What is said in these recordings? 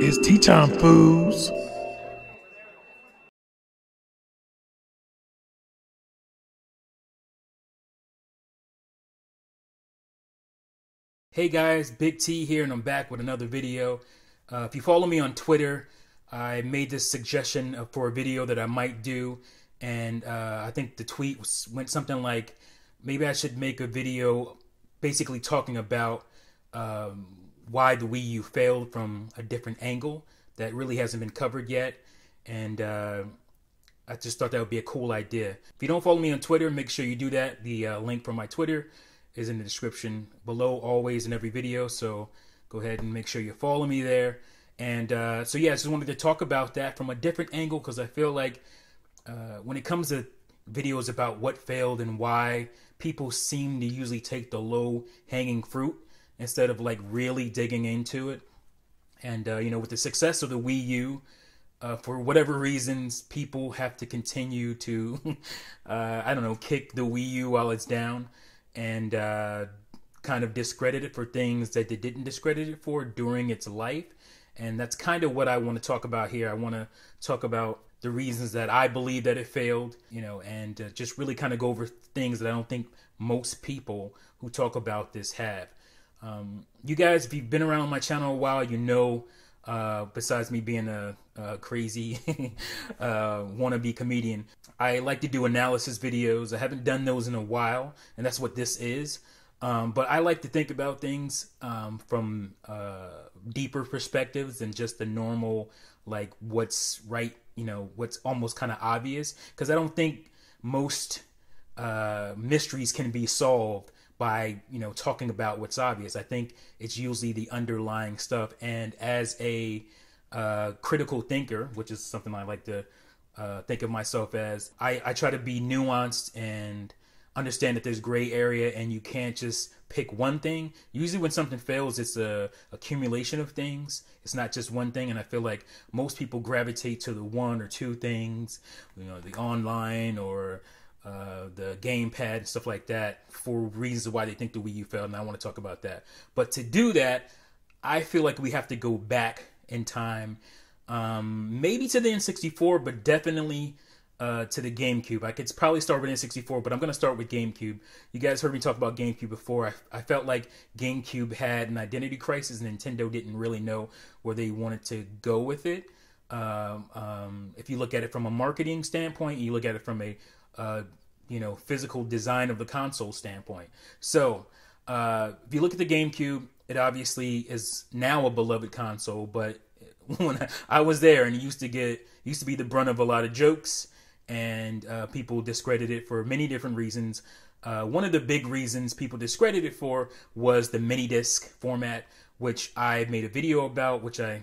It's tea time, fools. Hey guys, Big T here, and I'm back with another video. If you follow me on Twitter, I made this suggestion for a video that I might do, and I think the tweet went something like, maybe I should make a video basically talking about why the Wii U failed from a different angle that really hasn't been covered yet, and I just thought that would be a cool idea. If you don't follow me on Twitter, make sure you do that. The link for my Twitter is in the description below, always in every video, so go ahead and make sure you follow me there. And so yeah, I just wanted to talk about that from a different angle, because I feel like when it comes to videos about what failed and why, people seem to usually take the low-hanging fruit instead of like really digging into it. And you know, with the success of the Wii U, for whatever reasons, people have to continue to I don't know, kick the Wii U while it's down, and kind of discredit it for things that they didn't discredit it for during its life. And that's kind of what I want to talk about here. I want to talk about the reasons that I believe that it failed, you know, and just really kind of go over things that I don't think most people who talk about this have. You guys, if you've been around my channel a while, you know, besides me being a crazy wannabe comedian, I like to do analysis videos. I haven't done those in a while, and that's what this is. But I like to think about things from deeper perspectives than just the normal, like what's right, you know, what's almost kind of obvious. Because I don't think most mysteries can be solved by, you know, talking about what's obvious. I think it's usually the underlying stuff. And as a critical thinker, which is something I like to think of myself as, I try to be nuanced and understand that there's gray area, and you can't just pick one thing. Usually when something fails, it's a accumulation of things. It's not just one thing. And I feel like most people gravitate to the one or two things, you know, the online or the gamepad and stuff like that, for reasons why they think the Wii U failed, and I want to talk about that. But to do that, I feel like we have to go back in time, maybe to the N64, but definitely to the GameCube. I could probably start with N64, but I'm going to start with GameCube. You guys heard me talk about GameCube before. I felt like GameCube had an identity crisis. Nintendo didn't really know where they wanted to go with it. If you look at it from a marketing standpoint, you look at it from a you know, physical design of the console standpoint. So if you look at the GameCube, it obviously is now a beloved console, but when I was there, and it used to be the brunt of a lot of jokes, and people discredited it for many different reasons. One of the big reasons people discredited it for was the mini disc format, which I made a video about, which I,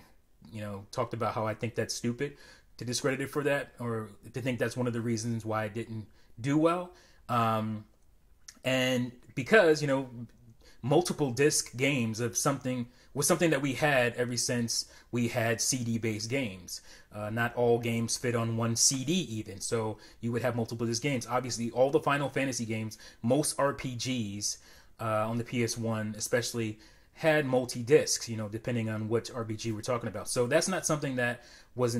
you know, talked about how I think that's stupid to discredit it for that, or to think that's one of the reasons why it didn't do well. And because, you know, multiple disc games of something was something that we had ever since we had CD-based games. Not all games fit on one CD even, so you would have multiple disc games. Obviously, all the Final Fantasy games, most RPGs on the PS1 especially, had multi-discs, you know, depending on what RPG we're talking about. So that's not something that was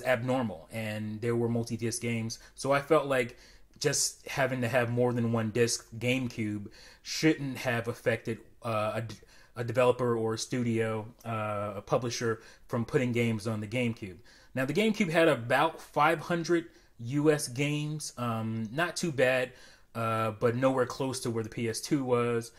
abnormal, and there were multi-disc games. So I felt like just having to have more than one disc GameCube shouldn't have affected a developer or a studio, a publisher, from putting games on the GameCube. Now, the GameCube had about 500 US games, not too bad, but nowhere close to where the PS2 was.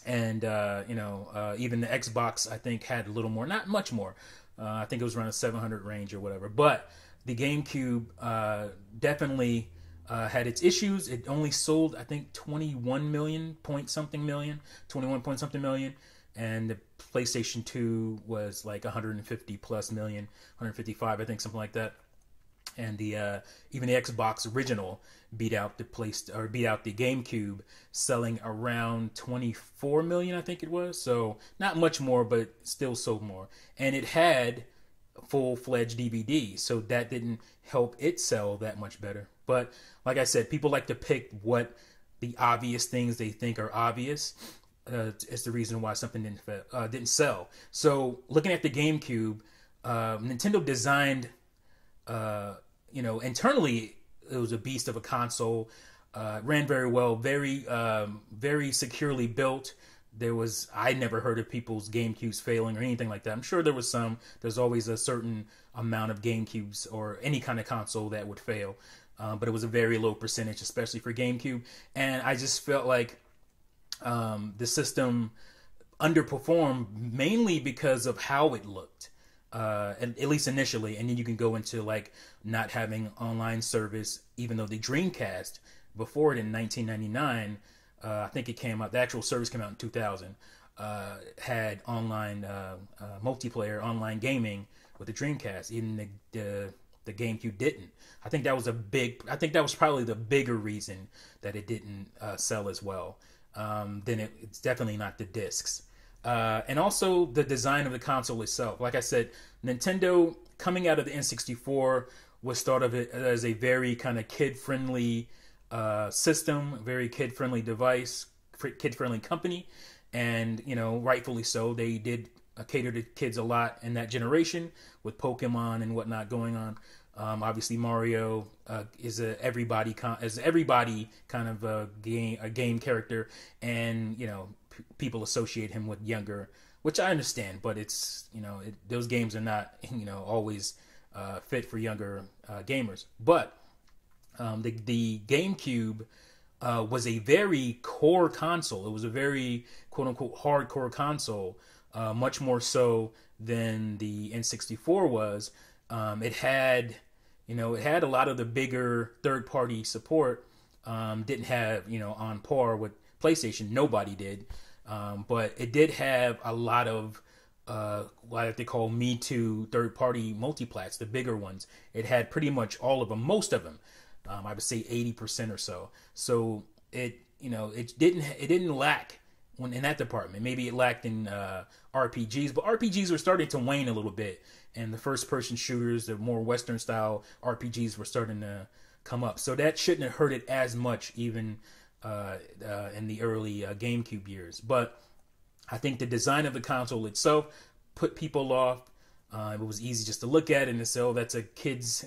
And you know, even the Xbox, I think, had a little more, not much more. I think it was around a 700 range or whatever. But the GameCube definitely had its issues. It only sold, I think, 21 point something million, and the PlayStation 2 was like 150 plus million, 155, I think, something like that. And the even the Xbox original beat out the GameCube, selling around 24 million, I think it was. So not much more, but still sold more. And it had full-fledged DVD, so that didn't help it sell that much better. But like I said, people like to pick what the obvious things they think are obvious. is the reason why something didn't sell. So looking at the GameCube, Nintendo designed, internally it was a beast of a console. Ran very well, very securely built. I never heard of people's GameCubes failing or anything like that. I'm sure there was some. There's always a certain amount of GameCubes or any kind of console that would fail. But it was a very low percentage, especially for GameCube. And I just felt like the system underperformed mainly because of how it looked, at least initially. And then you can go into like not having online service, even though the Dreamcast, before it in 1999, I think it came out, the actual service came out in 2000, had online multiplayer, online gaming with the Dreamcast. Even the GameCube didn't. I think that was probably the bigger reason that it didn't sell as well. Then it's definitely not the discs. And also the design of the console itself. Like I said, Nintendo coming out of the N64 was thought of it as a very kind of kid-friendly system, very kid-friendly device, kid-friendly company. And, rightfully so. They did cater to kids a lot in that generation with Pokemon and whatnot going on. Obviously, Mario is everybody kind of a game character, and people associate him with younger, which I understand. But it's those games are not always fit for younger gamers. But the GameCube was a very core console. It was a very quote unquote hardcore console, much more so than the N64 was. It had a lot of the bigger third-party support. Didn't have, on par with PlayStation. Nobody did. But it did have a lot of what they call Me Too third-party multiplats, the bigger ones. It had pretty much all of them, most of them. I would say 80% or so. So it didn't lack in that department. Maybe it lacked in RPGs, but RPGs were starting to wane a little bit, and the first-person shooters, the more Western-style RPGs, were starting to come up. So that shouldn't have hurt it as much, even in the early GameCube years. But I think the design of the console itself put people off. It was easy just to look at it and say, "Oh, that's a kid's,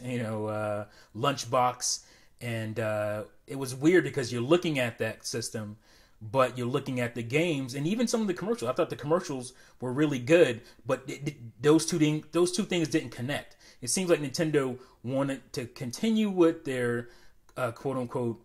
lunchbox." And it was weird because you're looking at that system, but you're looking at the games and even some of the commercials. I thought the commercials were really good, but those two things didn't connect. It seems like Nintendo wanted to continue with their quote unquote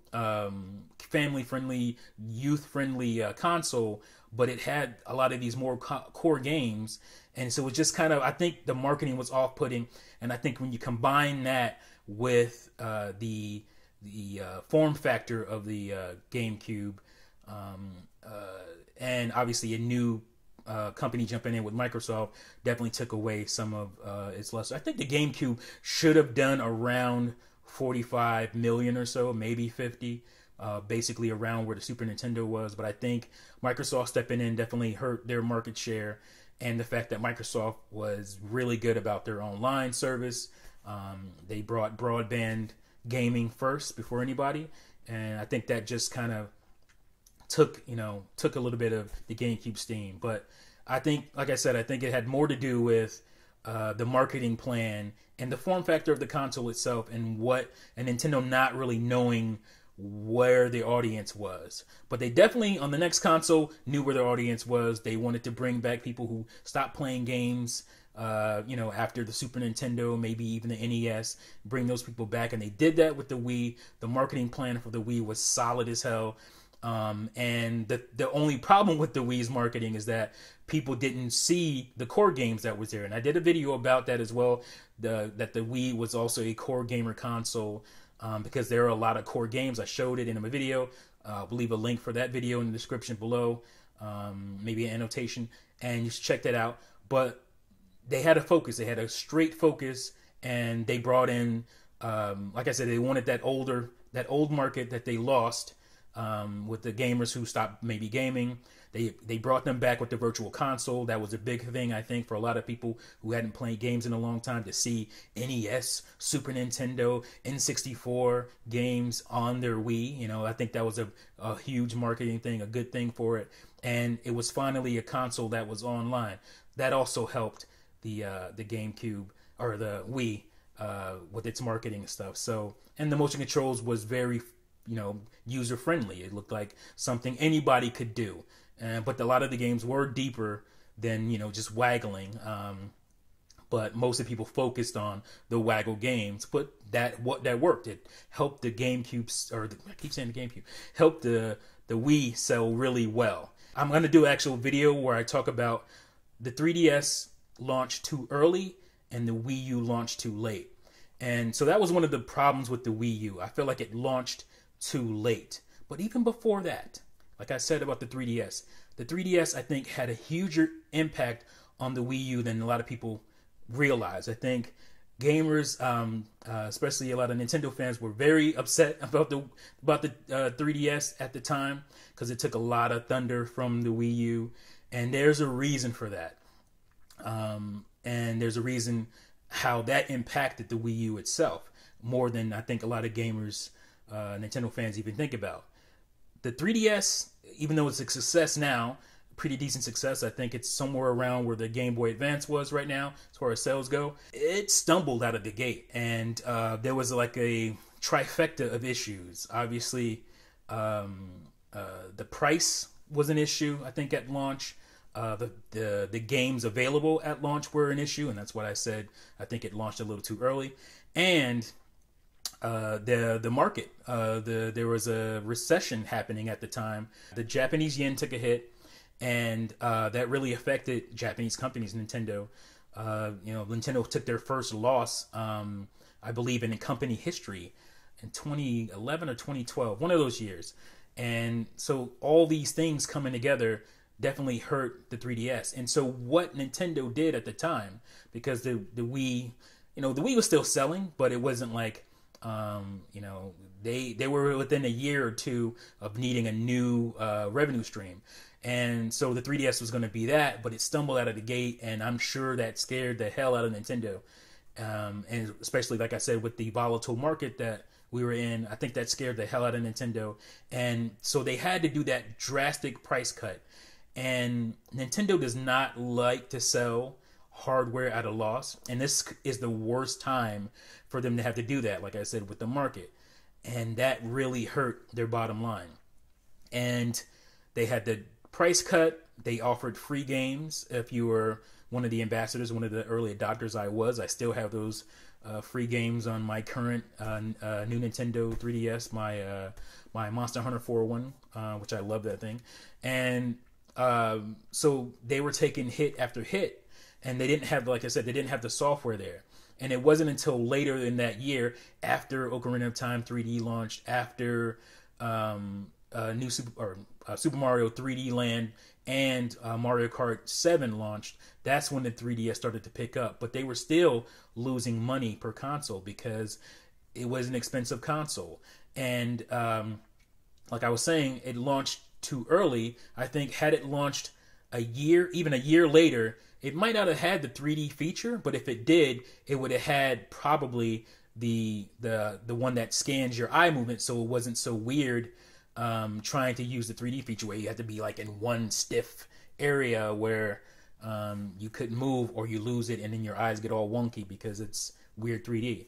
family-friendly, youth-friendly console, but it had a lot of these more core games. And so it just kind of, I think the marketing was off-putting. And I think when you combine that with the form factor of the GameCube, and obviously a new company jumping in with Microsoft, definitely took away some of its luster. I think the GameCube should have done around 45 million or so, maybe 50, basically around where the Super Nintendo was. But I think Microsoft stepping in definitely hurt their market share, and the fact that Microsoft was really good about their online service. They brought broadband gaming first before anybody, and I think that just kind of took a little bit of the GameCube steam. But I think, like I said, I think it had more to do with the marketing plan and the form factor of the console itself, and Nintendo not really knowing where the audience was. But they definitely, on the next console, knew where their audience was. They wanted to bring back people who stopped playing games, after the Super Nintendo, maybe even the NES, bring those people back. And they did that with the Wii. The marketing plan for the Wii was solid as hell. And the only problem with the Wii's marketing is that people didn't see the core games that was there. And I did a video about that as well, that the Wii was also a core gamer console, because there are a lot of core games. I showed it in a video. I'll leave a link for that video in the description below, maybe an annotation, and you should check that out. But they had a focus. They had a straight focus, and they brought in, like I said, they wanted that old market that they lost, with the gamers who stopped maybe gaming. They brought them back with the virtual console. That was a big thing, I think, for a lot of people who hadn't played games in a long time, to see NES, Super Nintendo, N64 games on their Wii. I think that was a huge marketing thing, a good thing for it. and it was finally a console that was online. That also helped the GameCube or the Wii with its marketing and stuff. So, and the motion controls was very, user friendly. It looked like something anybody could do. But a lot of the games were deeper than just waggling. But most of the people focused on the waggle games. But that worked. It helped the GameCube, I keep saying the GameCube, helped the Wii sell really well. I'm going to do an actual video where I talk about the 3DS launched too early and the Wii U launched too late. And so that was one of the problems with the Wii U. I feel like it launched too late. But even before that, like I said about the 3DS I think had a huger impact on the Wii U than a lot of people realize. I think gamers, especially a lot of Nintendo fans, were very upset about the 3DS at the time because it took a lot of thunder from the Wii U, and there's a reason for that. And there's a reason how that impacted the Wii U itself more than I think a lot of gamers, Nintendo fans even think about. The 3DS, even though it's a success now, pretty decent success. I think it's somewhere around where the Game Boy Advance was right now as far as sales go. It stumbled out of the gate, and there was like a trifecta of issues. Obviously, the price was an issue, I think, at launch. The games available at launch were an issue, and that's what I said. I think it launched a little too early. And the market, there was a recession happening at the time. The Japanese yen took a hit, and that really affected Japanese companies. Nintendo, Nintendo took their first loss, I believe, in company history in 2011 or 2012, one of those years. And so all these things coming together definitely hurt the 3DS. And so what Nintendo did at the time, because the Wii, the Wii was still selling, but it wasn't like, they were within a year or two of needing a new revenue stream. And so the 3DS was going to be that, but it stumbled out of the gate, and I'm sure that scared the hell out of Nintendo. And especially, like I said, with the volatile market that we were in, I think that scared the hell out of Nintendo. And so they had to do that drastic price cut. And Nintendo does not like to sell hardware at a loss. And this is the worst time for them to have to do that, like I said, with the market. And that really hurt their bottom line. And they had the price cut. They offered free games if you were one of the ambassadors, one of the early adopters. I still have those free games on my current new Nintendo 3DS, my Monster Hunter 401, which I love that thing. And so they were taking hit after hit, and they didn't have, like I said, they didn't have the software there. And it wasn't until later in that year, after Ocarina of Time 3D launched, after Super Mario 3D Land and Mario Kart 7 launched, that's when the 3DS started to pick up. But they were still losing money per console because it was an expensive console. And like I was saying, it launched too early. I think had it launched even a year later, it might not have had the 3D feature, but if it did, it would have had probably the one that scans your eye movement, so it wasn't so weird trying to use the 3D feature where you had to be like in one stiff area where you couldn't move or you lose it and then your eyes get all wonky because it's weird 3D.